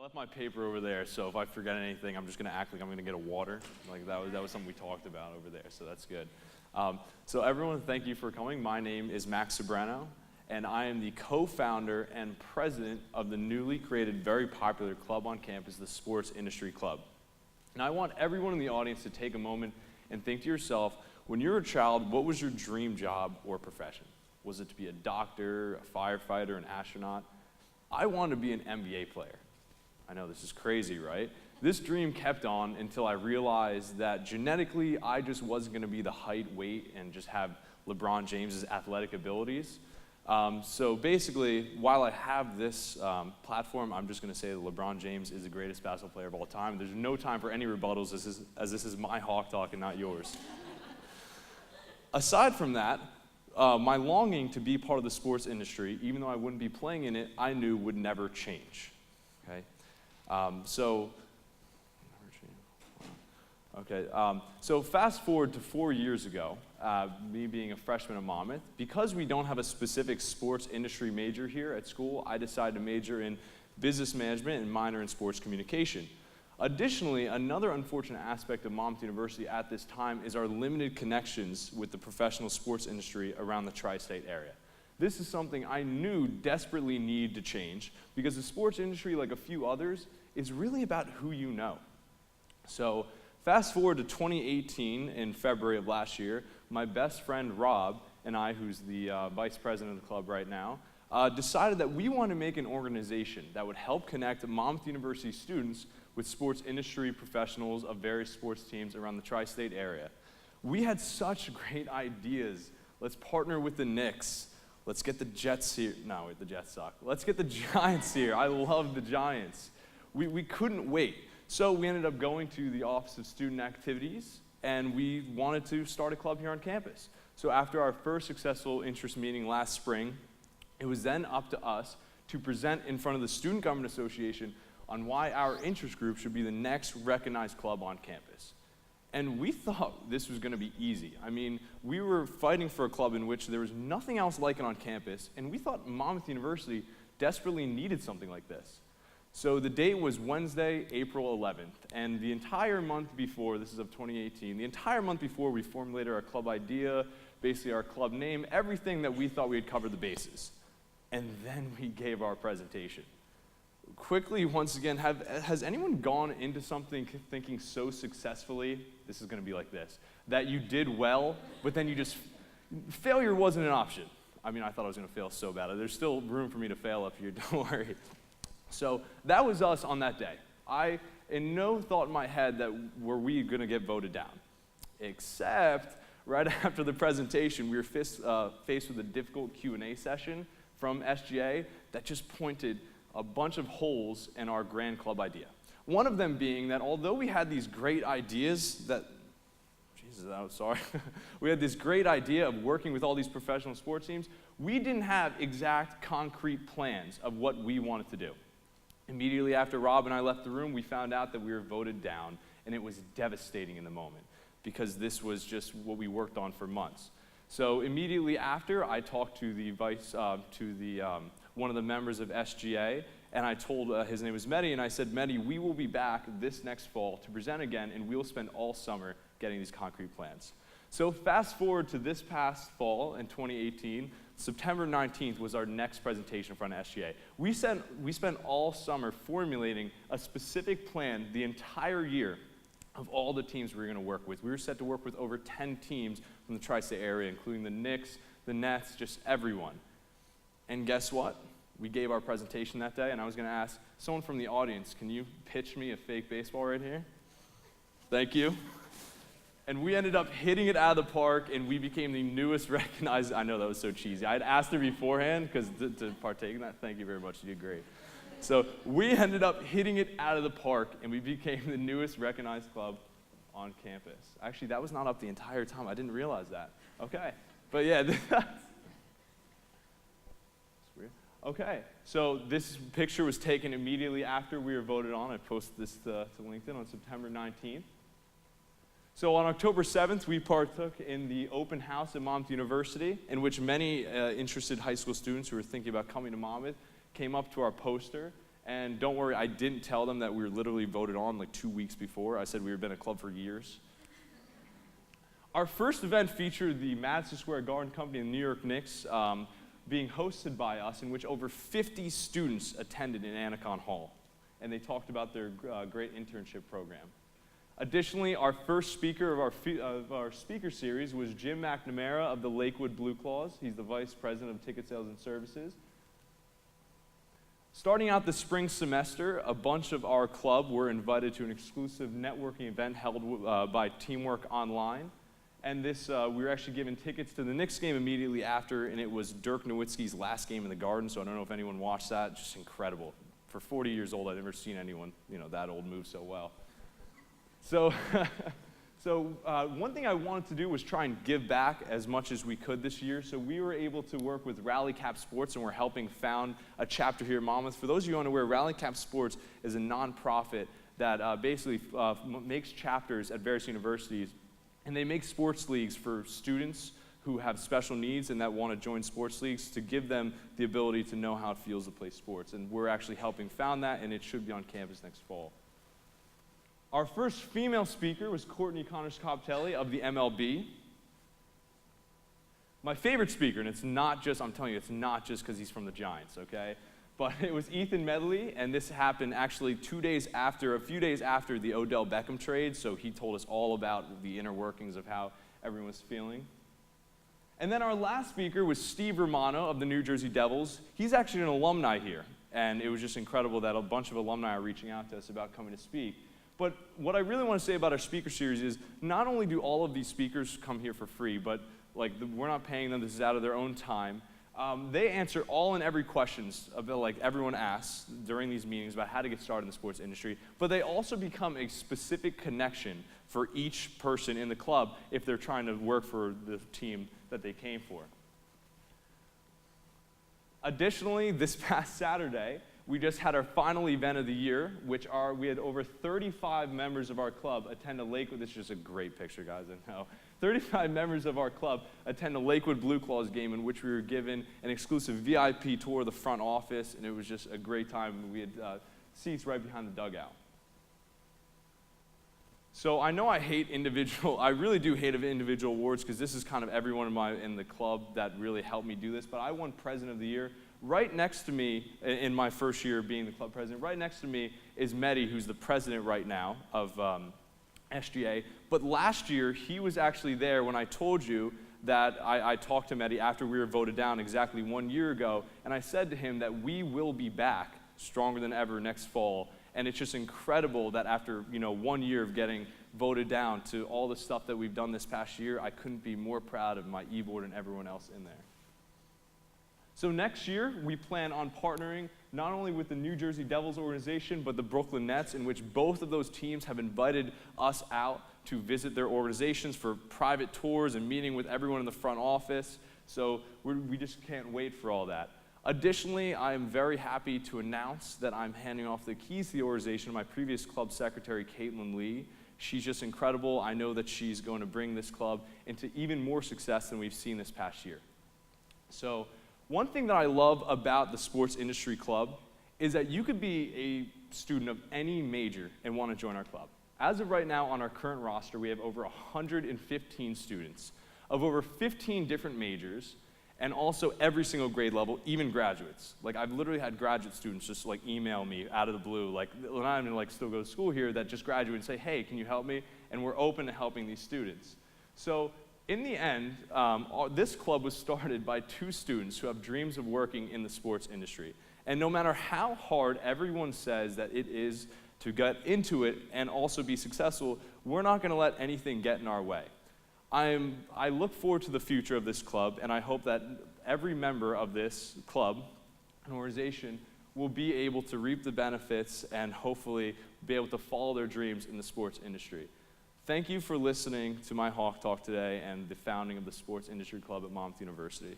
left my paper over there, so if I forget anything, I'm just going to act like I'm going to get a water. Like that was something we talked about over there, so that's good. So everyone, thank you for coming. My name is Max Sobrano, and I am the co-founder and president of the newly created, very popular club on campus, the Sports Industry Club. And I want everyone in the audience to take a moment and think to yourself, when you were a child, what was your dream job or profession? Was it to be a doctor, a firefighter, an astronaut? I wanted to be an NBA player. I know this is crazy, right? This dream kept on until I realized that genetically, I just wasn't going to be the height, weight, and just have LeBron James's athletic abilities. So basically, while I have this platform, I'm just going to say that LeBron James is the greatest basketball player of all time. There's no time for any rebuttals, as this is my hawk talk and not yours. Aside from that, my longing to be part of the sports industry, even though I wouldn't be playing in it, I knew would never change. Okay? So fast forward to 4 years ago, me being a freshman at Monmouth, because we don't have a specific sports industry major here at school, I decided to major in business management and minor in sports communication. Additionally, another unfortunate aspect of Monmouth University at this time is our limited connections with the professional sports industry around the tri-state area. This is something I knew desperately needed to change because the sports industry, like a few others, is really about who you know. So fast forward to 2018 in February of last year, my best friend Rob and I, who's the vice president of the club right now, decided that we want to make an organization that would help connect Monmouth University students with sports industry professionals of various sports teams around the tri-state area. We had such great ideas. Let's partner with the Knicks. Let's get the Jets here. No, wait, the Jets suck. Let's get the Giants here. I love the Giants. We couldn't wait. So we ended up going to the Office of Student Activities, and we wanted to start a club here on campus. So after our first successful interest meeting last spring, it was then up to us to present in front of the Student Government Association on why our interest group should be the next recognized club on campus. And we thought this was going to be easy. I mean, we were fighting for a club in which there was nothing else like it on campus, and we thought Monmouth University desperately needed something like this. So the date was Wednesday, April 11th, and the entire month before, this is of 2018, the entire month before we formulated our club idea, basically our club name, everything that we thought we had covered the bases. And then we gave our presentation. Quickly, once again, has anyone gone into something thinking so successfully, this is going to be like this, that you did well, but then failure wasn't an option? I mean, I thought I was going to fail so bad. There's still room for me to fail up here, don't worry. So that was us on that day. I, in no thought in my head that were we going to get voted down, except right after the presentation, we were faced with a difficult Q&A session from SGA that just pointed a bunch of holes in our grand club idea. One of them being that although we had these great ideas we had this great idea of working with all these professional sports teams, we didn't have exact concrete plans of what we wanted to do. Immediately after Rob and I left the room, we found out that we were voted down, and it was devastating in the moment because this was just what we worked on for months. So immediately after, I talked to one of the members of SGA, and I told, his name was Mehdi, and I said, Mehdi, we will be back this next fall to present again, and we will spend all summer getting these concrete plans. So fast forward to this past fall in 2018, September 19th was our next presentation in front of SGA. We spent all summer formulating a specific plan the entire year of all the teams we were going to work with. We were set to work with over 10 teams from the tri-state area, including the Knicks, the Nets, just everyone. And guess what? We gave our presentation that day, and I was going to ask someone from the audience, can you pitch me a fake baseball right here? Thank you. And we ended up hitting it out of the park, and we became the newest recognized, I know that was so cheesy. I had asked her beforehand because to partake in that. Thank you very much, you did great. So we ended up hitting it out of the park, and we became the newest recognized club on campus. Actually, that was not up the entire time. I didn't realize that. Okay. But yeah, that's weird. Okay. So this picture was taken immediately after we were voted on. I posted this to LinkedIn on September 19th. So on October 7th, we partook in the open house at Monmouth University, in which many interested high school students who were thinking about coming to Monmouth came up to our poster And don't worry, I didn't tell them that we were literally voted on like 2 weeks before. I said we had been a club for years. Our first event featured the Madison Square Garden Company and the New York Knicks being hosted by us, in which over 50 students attended in Anacon Hall. And they talked about their great internship program. Additionally, our first speaker of our speaker series was Jim McNamara of the Lakewood Blue Claws. He's the Vice President of Ticket Sales and Services. Starting out the spring semester, a bunch of our club were invited to an exclusive networking event held by Teamwork Online. And this, we were actually given tickets to the Knicks game immediately after, and it was Dirk Nowitzki's last game in the Garden, so I don't know if anyone watched that. Just incredible. For 40 years old, I've never seen anyone, that old move so well. So, one thing I wanted to do was try and give back as much as we could this year. So we were able to work with Rally Cap Sports, and we're helping found a chapter here at Monmouth. For those of you unaware, Rally Cap Sports is a nonprofit that basically makes chapters at various universities, and they make sports leagues for students who have special needs and that want to join sports leagues to give them the ability to know how it feels to play sports. And we're actually helping found that, and it should be on campus next fall. Our first female speaker was Courtney Connors-Coptelli of the MLB. My favorite speaker, and it's not just, I'm telling you, it's not just because he's from the Giants, okay? But it was Ethan Medley, and this happened actually a few days after the Odell Beckham trade, so he told us all about the inner workings of how everyone was feeling. And then our last speaker was Steve Romano of the New Jersey Devils. He's actually an alumni here, and it was just incredible that a bunch of alumni are reaching out to us about coming to speak. But what I really want to say about our speaker series is not only do all of these speakers come here for free, but we're not paying them, this is out of their own time. They answer all and every questions everyone asks during these meetings about how to get started in the sports industry, but they also become a specific connection for each person in the club if they're trying to work for the team that they came for. Additionally, this past Saturday, we just had our final event of the year, we had over 35 members of our club attend a Lakewood. This is just a great picture, guys, I know. 35 members of our club attend a Lakewood Blue Claws game in which we were given an exclusive VIP tour of the front office, and it was just a great time. We had seats right behind the dugout. So I know I really do hate individual awards because this is kind of everyone in the club that really helped me do this, but I won President of the Year. Right next to me, in my first year being the club president, right next to me is Mehdi, who's the president right now of SGA. But last year, he was actually there when I told you that I talked to Mehdi after we were voted down exactly 1 year ago, and I said to him that we will be back stronger than ever next fall. And it's just incredible that after 1 year of getting voted down to all the stuff that we've done this past year, I couldn't be more proud of my e-board and everyone else in there. So next year, we plan on partnering not only with the New Jersey Devils organization, but the Brooklyn Nets, in which both of those teams have invited us out to visit their organizations for private tours and meeting with everyone in the front office. So we just can't wait for all that. Additionally, I am very happy to announce that I'm handing off the keys to the organization to my previous club secretary, Caitlin Lee. She's just incredible. I know that she's going to bring this club into even more success than we've seen this past year. So, one thing that I love about the Sports Industry Club is that you could be a student of any major and want to join our club. As of right now, on our current roster, we have over 115 students of over 15 different majors, and also every single grade level, even graduates. I've literally had graduate students just email me out of the blue, when I'm still go to school here, that just graduate and say, hey, can you help me? And we're open to helping these students. So, in the end, this club was started by 2 students who have dreams of working in the sports industry. And no matter how hard everyone says that it is to get into it and also be successful, we're not going to let anything get in our way. I look forward to the future of this club, and I hope that every member of this club and organization will be able to reap the benefits and hopefully be able to follow their dreams in the sports industry. Thank you for listening to my Hawk Talk today and the founding of the Sports Industry Club at Monmouth University.